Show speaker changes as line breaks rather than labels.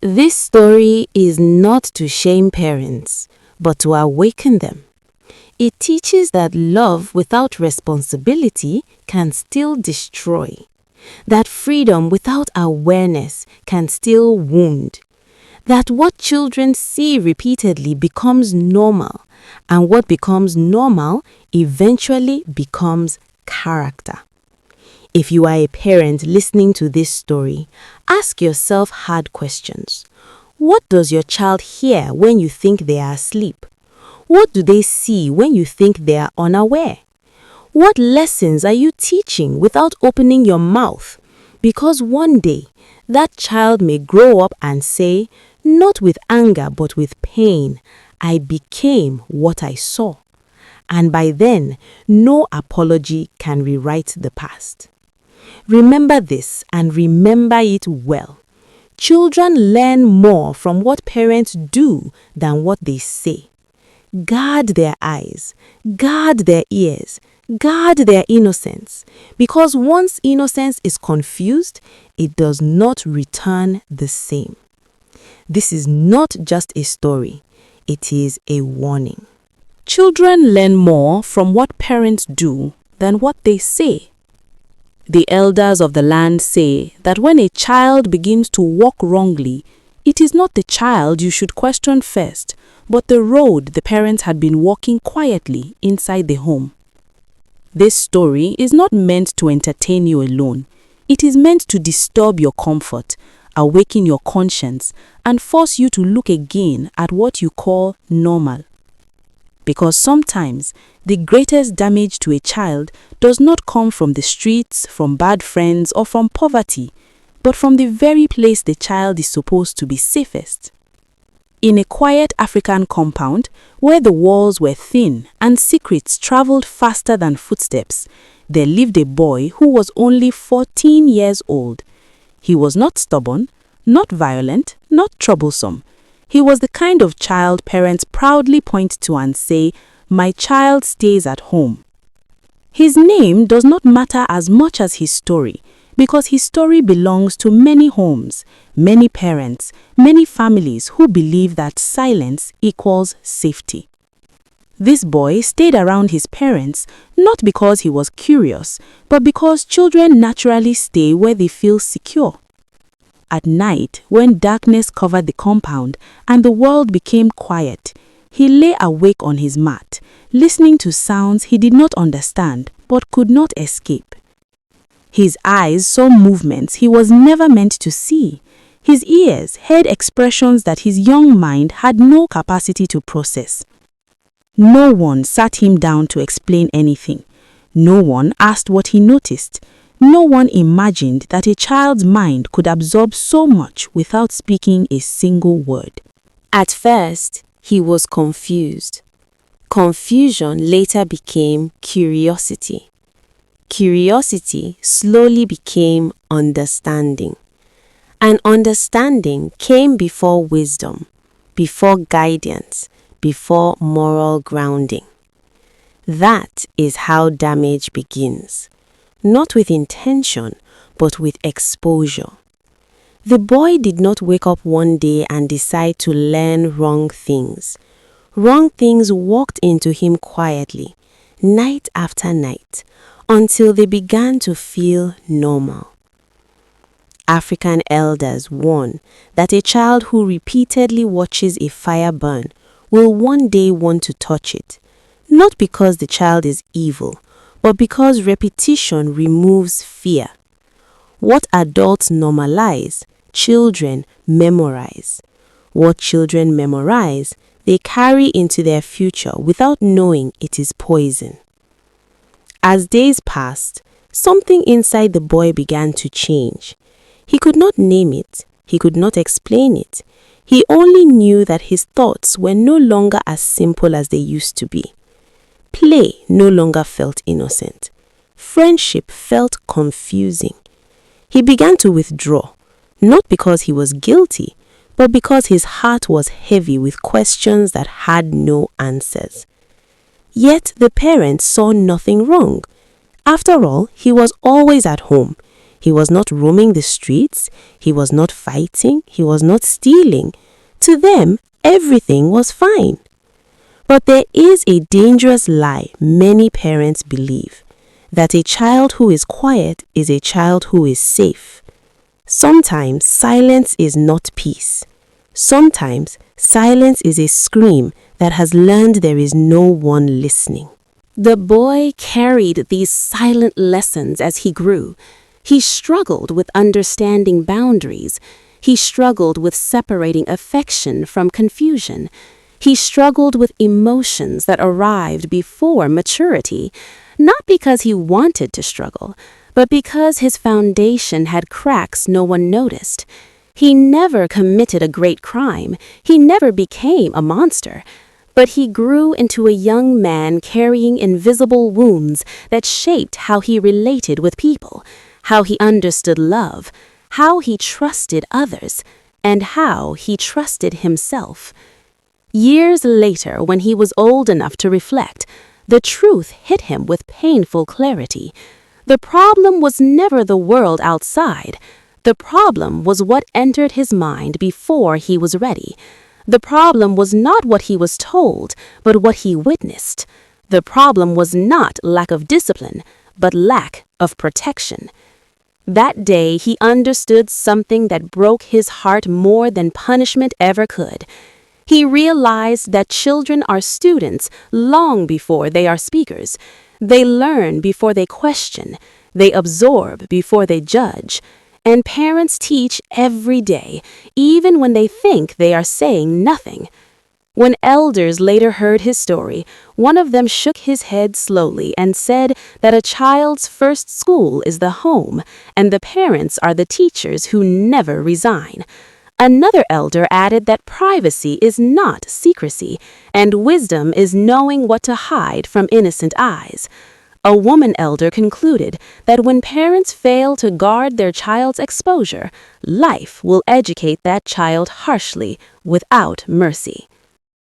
This story is not to shame parents, but to awaken them. It teaches that love without responsibility can still destroy, that freedom without awareness can still wound, that what children see repeatedly becomes normal, and what becomes normal eventually becomes character. If you are a parent listening to this story, ask yourself hard questions. What does your child hear when you think they are asleep? What do they see when you think they are unaware? What lessons are you teaching without opening your mouth? Because one day, that child may grow up and say, not with anger but with pain, I became what I saw. And by then, no apology can rewrite the past. Remember this and remember it well. Children learn more from what parents do than what they say. Guard their eyes, guard their ears, guard their innocence, because once innocence is confused, it does not return the same. This is not just a story, it is a warning.
Children learn more from what parents do than what they say. The elders of the land say that when a child begins to walk wrongly, it is not the child you should question first, but the road the parents had been walking quietly inside the home. This story is not meant to entertain you alone. It is meant to disturb your comfort, awaken your conscience, and force you to look again at what you call normal. Because sometimes the greatest damage to a child does not come from the streets, from bad friends, or from poverty, but from the very place the child is supposed to be safest. In a quiet African compound, where the walls were thin and secrets traveled faster than footsteps, there lived a boy who was only 14 years old. He was not stubborn, not violent, not troublesome. He was the kind of child parents proudly point to and say, "My child stays at home." His name does not matter as much as his story, because his story belongs to many homes, many parents, many families who believe that silence equals safety. This boy stayed around his parents not because he was curious, but because children naturally stay where they feel secure. At night, when darkness covered the compound and the world became quiet, he lay awake on his mat, listening to sounds he did not understand but could not escape. His eyes saw movements he was never meant to see. His ears heard expressions that his young mind had no capacity to process. No one sat him down to explain anything. No one asked what he noticed. No one imagined that a child's mind could absorb so much without speaking a single word.
At first, he was confused. Confusion later became curiosity. Curiosity slowly became understanding. And understanding came before wisdom, before guidance, before moral grounding. That is how damage begins. Not with intention, but with exposure. The boy did not wake up one day and decide to learn wrong things. Wrong things walked into him quietly, night after night, until they began to feel normal. African elders warn that a child who repeatedly watches a fire burn will one day want to touch it, not because the child is evil, but because repetition removes fear. What adults normalize, children memorize. What children memorize, they carry into their future without knowing it is poison. As days passed, something inside the boy began to change. He could not name it, he could not explain it. He only knew that his thoughts were no longer as simple as they used to be. Play no longer felt innocent. Friendship felt confusing. He began to withdraw, not because he was guilty, but because his heart was heavy with questions that had no answers. Yet the parents saw nothing wrong. After all, he was always at home. He was not roaming the streets. He was not fighting. He was not stealing. To them, everything was fine. But there is a dangerous lie many parents believe, that a child who is quiet is a child who is safe. Sometimes silence is not peace. Sometimes silence is a scream that has learned there is no one listening.
The boy carried these silent lessons as he grew. He struggled with understanding boundaries. He struggled with separating affection from confusion. He struggled with emotions that arrived before maturity, not because he wanted to struggle, but because his foundation had cracks no one noticed. He never committed a great crime. He never became a monster. But he grew into a young man carrying invisible wounds that shaped how he related with people, how he understood love, how he trusted others, and how he trusted himself. Years later, when he was old enough to reflect, the truth hit him with painful clarity. The problem was never the world outside. The problem was what entered his mind before he was ready. The problem was not what he was told, but what he witnessed. The problem was not lack of discipline, but lack of protection. That day, he understood something that broke his heart more than punishment ever could. He realized that children are students long before they are speakers. They learn before they question. They absorb before they judge. And parents teach every day, even when they think they are saying nothing. When elders later heard his story, one of them shook his head slowly and said that a child's first school is the home, and the parents are the teachers who never resign. Another elder added that privacy is not secrecy, and wisdom is knowing what to hide from innocent eyes. A woman elder concluded that when parents fail to guard their child's exposure, life will educate that child harshly, without mercy.